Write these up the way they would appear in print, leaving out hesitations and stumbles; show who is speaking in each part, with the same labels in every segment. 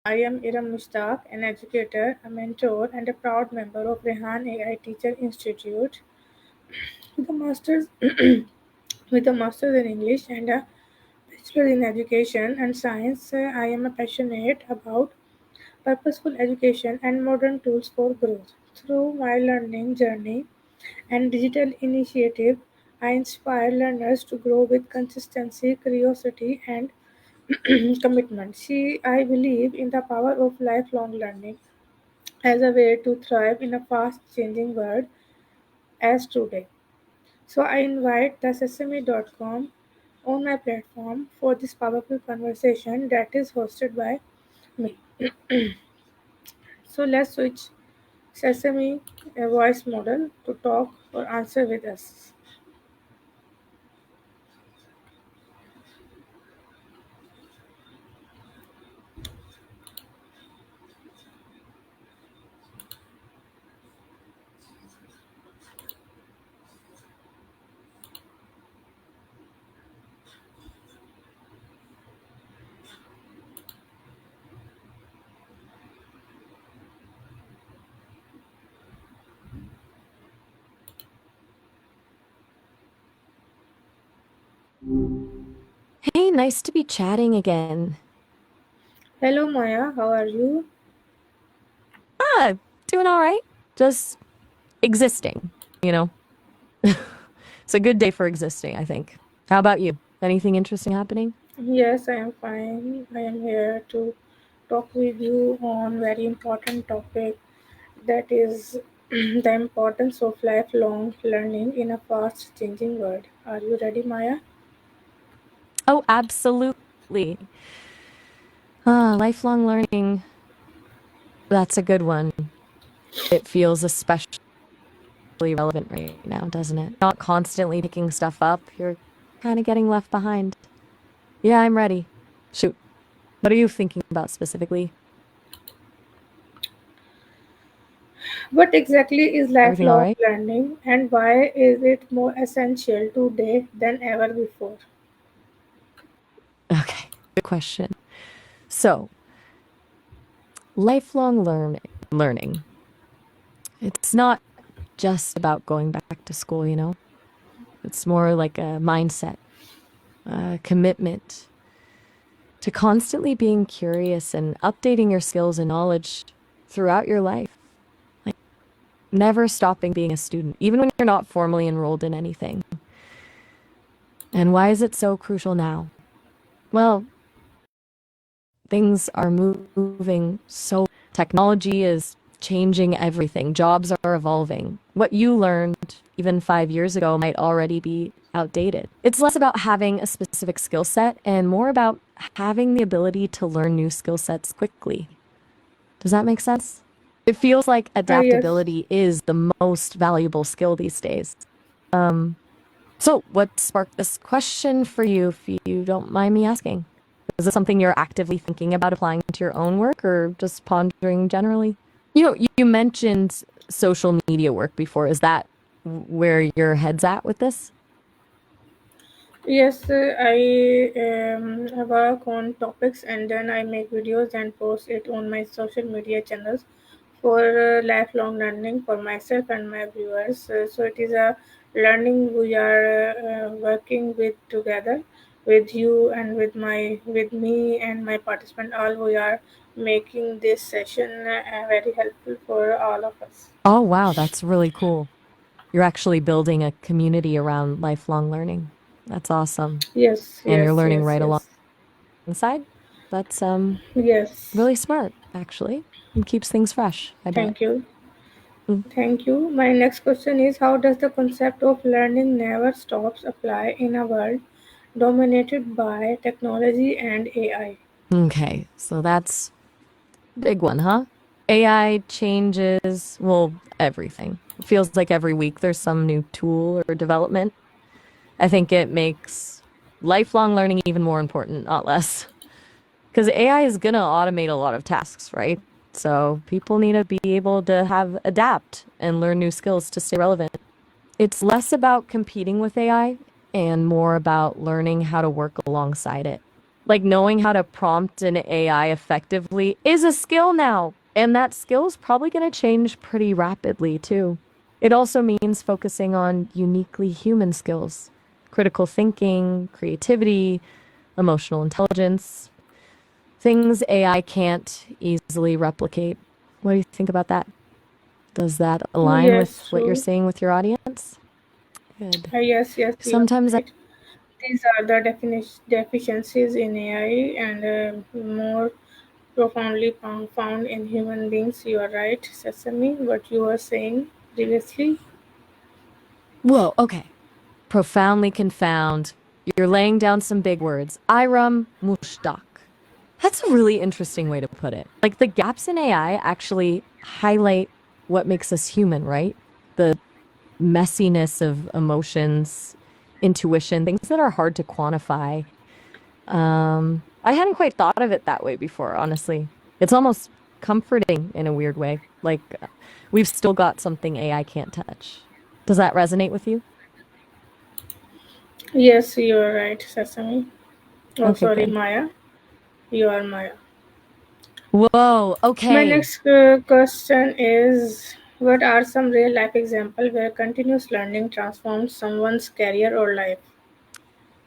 Speaker 1: I am Iram Mushtaq, an educator, a mentor, and a proud member of Rehan AI Teacher Institute with a master's with a master's in English and a bachelor in education and science. I am passionate about purposeful education and modern tools for growth. Through my learning journey and digital initiative, I inspire learners to grow with consistency, curiosity, and commitment. I believe in the power of lifelong learning as a way to thrive in a fast changing world as today. So I invite the sesame.com on my platform for this powerful conversation that is hosted by me. So let's switch Sesame a voice model to talk or answer with us.
Speaker 2: Hey, nice to be chatting again.
Speaker 1: Hello Maya, how are you?
Speaker 2: Doing all right. Just existing, you know? It's a good day for existing, I think. How about you? Anything interesting happening?
Speaker 1: Yes, I am fine. I am here to talk with you on very important topic that is the importance of lifelong learning in a fast changing world. Are you ready, Maya?
Speaker 2: Oh, absolutely. Lifelong learning, that's a good one. It feels especially relevant right now, doesn't it? Not constantly picking stuff up. You're kind of getting left behind. Yeah, I'm ready. Shoot. What are you thinking about specifically?
Speaker 1: What exactly is
Speaker 2: Everything all
Speaker 1: lifelong
Speaker 2: right?
Speaker 1: learning and why is it more essential today than ever before?
Speaker 2: Okay, good question. So, lifelong learning. It's not just about going back to school, you know? It's more like a mindset, a commitment to constantly being curious and updating your skills and knowledge throughout your life. Like never stopping being a student, even when you're not formally enrolled in anything. And why is it so crucial now? Well, things are moving so technology is changing everything. Jobs are evolving. What you learned even 5 years ago might already be outdated. It's less about having a specific skill set and more about having the ability to learn new skill sets quickly. Does that make sense? It feels like
Speaker 1: Yes.
Speaker 2: adaptability is the most valuable skill these days. So, what sparked this question for you, if you don't mind me asking? Is this something you're actively thinking about applying to your own work or just pondering generally? You mentioned social media work before. Is that where your head's at with this?
Speaker 1: Yes, I work on topics and then I make videos and post it on my social media channels for lifelong learning for myself and my viewers. So it is a learning we are working with together with you and with me and my participant. All we are making this session very helpful for all of us.
Speaker 2: Oh, wow, that's really cool. You're actually building a community around lifelong learning. That's awesome.
Speaker 1: Yes,
Speaker 2: And you're
Speaker 1: yes,
Speaker 2: learning
Speaker 1: yes,
Speaker 2: right
Speaker 1: yes,
Speaker 2: alongside. That's
Speaker 1: yes.
Speaker 2: really smart, actually. And keeps things fresh, I bet.
Speaker 1: Thank you.
Speaker 2: Mm.
Speaker 1: Thank you. My next question is, how does the concept of learning never stops apply in a world dominated by technology and AI?
Speaker 2: Okay, so that's a big one, huh? AI changes, well, everything. It feels like every week there's some new tool or development. I think it makes lifelong learning even more important, not less. Because AI is going to automate a lot of tasks, right? So people need to be able to have adapt and learn new skills to stay relevant. It's less about competing with AI and more about learning how to work alongside it. Like knowing how to prompt an AI effectively is a skill now. And that skill is probably going to change pretty rapidly too. It also means focusing on uniquely human skills, critical thinking, creativity, emotional intelligence, things AI can't easily replicate. What do you think about that? Does that align with
Speaker 1: Yes,
Speaker 2: what you're
Speaker 1: true.
Speaker 2: saying with your audience? Good.
Speaker 1: Yes, yes, you are
Speaker 2: Sometimes I,
Speaker 1: right. These are the deficiencies in AI and more profoundly found in human beings. You are right, Sesame, what you were saying previously.
Speaker 2: whoa, okay. Profoundly confound. You're laying down some big words. Iram Mushtaq. That's a really interesting way to put it. Like the gaps in AI actually highlight what makes us human, right? The messiness of emotions, intuition, things that are hard to quantify. I hadn't quite thought of it that way before, honestly. It's almost comforting in a weird way. Like we've still got something AI can't touch. Does that resonate with you?
Speaker 1: Yes, you are right, Sesame. Oh,
Speaker 2: Okay,
Speaker 1: sorry,
Speaker 2: good.
Speaker 1: Maya. You are Maya.
Speaker 2: Whoa,
Speaker 1: My
Speaker 2: okay.
Speaker 1: next question is, what are some real life examples where continuous learning transforms someone's career or life?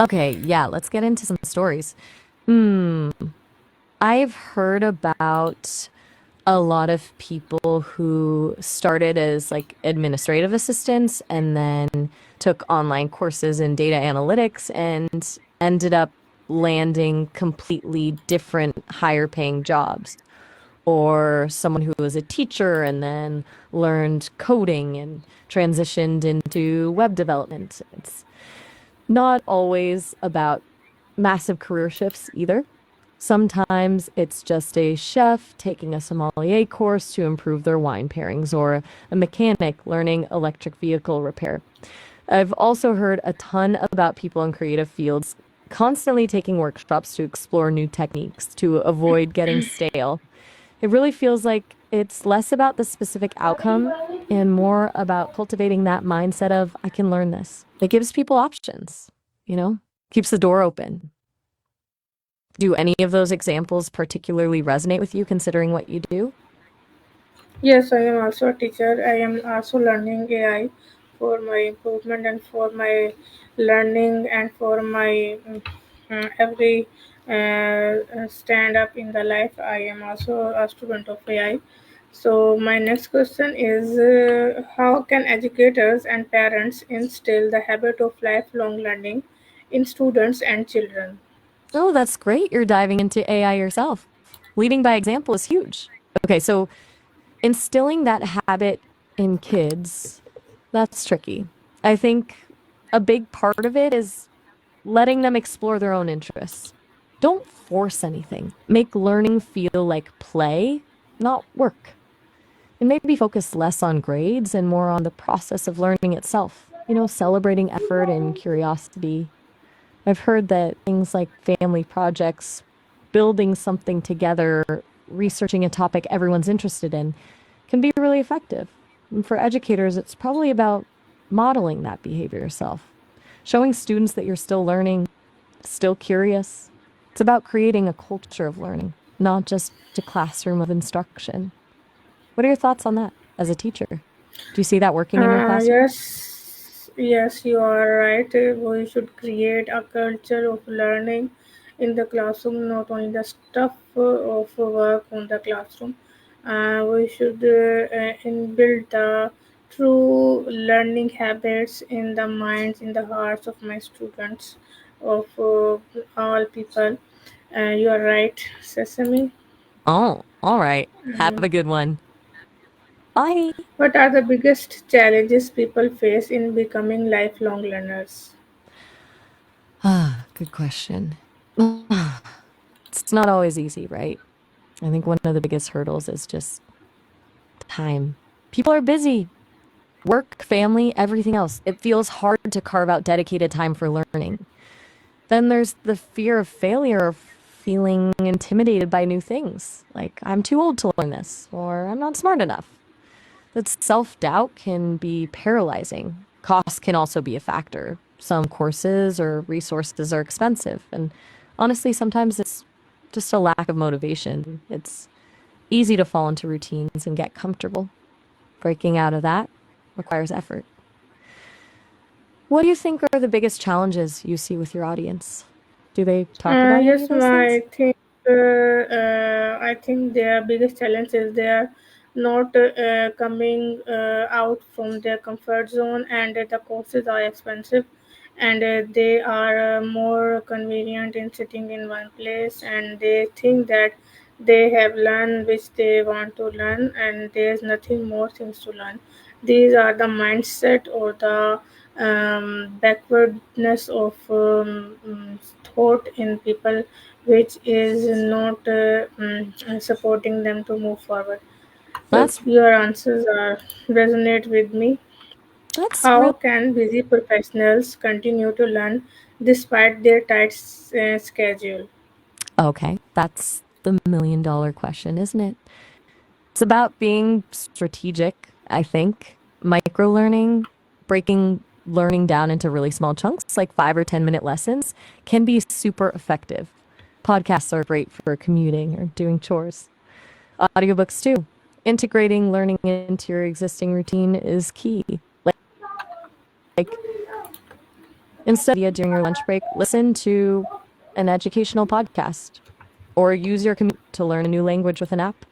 Speaker 2: Okay, yeah, let's get into some stories. Hmm. I've heard about a lot of people who started as like administrative assistants and then took online courses in data analytics and ended up landing completely different higher paying jobs. Or someone who was a teacher and then learned coding and transitioned into web development. It's not always about massive career shifts either. Sometimes it's just a chef taking a sommelier course to improve their wine pairings, or a mechanic learning electric vehicle repair. I've also heard a ton about people in creative fields constantly taking workshops to explore new techniques to avoid getting stale. It really feels like it's less about the specific outcome and more about cultivating that mindset of, I can learn this. It gives people options, you know, keeps the door open. Do any of those examples particularly resonate with you considering what you do?
Speaker 1: Yes, I am also a teacher. I am also learning AI for my improvement and for my learning and for my every stand up in the life. I am also a student of AI. So my next question is, how can educators and parents instill the habit of lifelong learning in students and children?
Speaker 2: Oh, that's great. You're diving into AI yourself. Leading by example is huge. Okay, so instilling that habit in kids, that's tricky. I think a big part of it is letting them explore their own interests. Don't force anything. Make learning feel like play, not work. And maybe focus less on grades and more on the process of learning itself. You know, celebrating effort and curiosity. I've heard that things like family projects, building something together, researching a topic everyone's interested in can be really effective. And for educators, it's probably about modeling that behavior yourself, showing students that you're still learning, still curious. It's about creating a culture of learning, not just a classroom of instruction. What are your thoughts on that as a teacher? Do you see that working in your classroom?
Speaker 1: Yes, you are right. We should create a culture of learning in the classroom, not only the stuff of work on the classroom. We should inbuild the true learning habits in the minds, in the hearts of my students, of all people. You are right, Sesame.
Speaker 2: Oh, all right. Have a good one. Bye.
Speaker 1: What are the biggest challenges people face in becoming lifelong learners?
Speaker 2: Ah, good question. It's not always easy, right? I think one of the biggest hurdles is just time. People are busy, work, family, everything else. It feels hard to carve out dedicated time for learning. Then there's the fear of failure, of feeling intimidated by new things. Like, I'm too old to learn this, or I'm not smart enough. That self doubt can be paralyzing. Cost can also be a factor. Some courses or resources are expensive, and Honestly, sometimes it's just a lack of motivation. It's easy to fall into routines and get comfortable. Breaking out of that requires effort. What do you think are the biggest challenges you see with your audience? Do they talk about any
Speaker 1: Yes,
Speaker 2: of those things?
Speaker 1: I think their biggest challenge is they are not coming out from their comfort zone, and the courses are expensive, and they are more convenient in sitting in one place, and they think that they have learned which they want to learn, and there's nothing more things to learn. These are the mindset or the backwardness of thought in people, which is not supporting them to move forward.
Speaker 2: That's
Speaker 1: Your answers are resonate with me.
Speaker 2: that's
Speaker 1: How
Speaker 2: real.
Speaker 1: can busy professionals continue to learn despite their tight schedule?
Speaker 2: Okay, that's the million-dollar question, isn't it? It's about being strategic, I think. Micro learning, breaking learning down into really small chunks, like 5 or 10 minute lessons, can be super effective. Podcasts are great for commuting or doing chores. Audiobooks, too. Integrating learning into your existing routine is key. Like, instead of during your lunch break, listen to an educational podcast or use your commute to learn a new language with an app.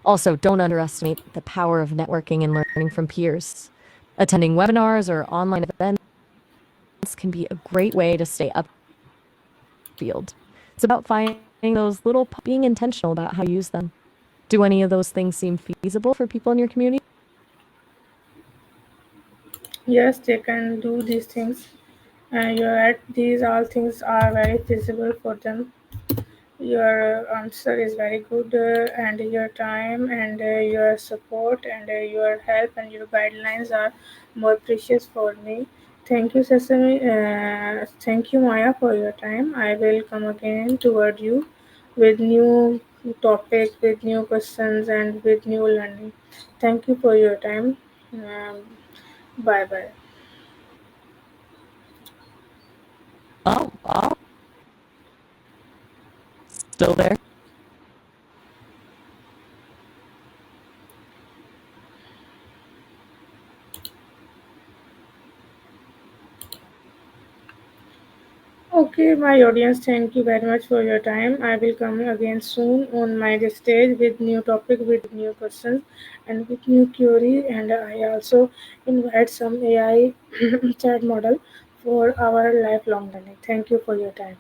Speaker 2: Also, don't underestimate the power of networking and learning from peers. Attending webinars or online events can be a great way to stay upfield. It's about finding those little, being intentional about how you use them. Do any of those things seem feasible for people in your community?
Speaker 1: Yes, they can do these things. You're right. These all things are very feasible for them. Your answer is very good, and your time and your support and your help and your guidelines are more precious for me. Thank you, Sesame. Thank you, Maya, for your time. I will come again toward you with new topic, with new questions, and with new learning. Thank you for your time. Bye bye.
Speaker 2: Oh, still there?
Speaker 1: Okay, my audience, thank you very much for your time. I will come again soon on my stage with new topic, with new questions, and with new query. And I also invite some AI chat model for our lifelong learning. Thank you for your time.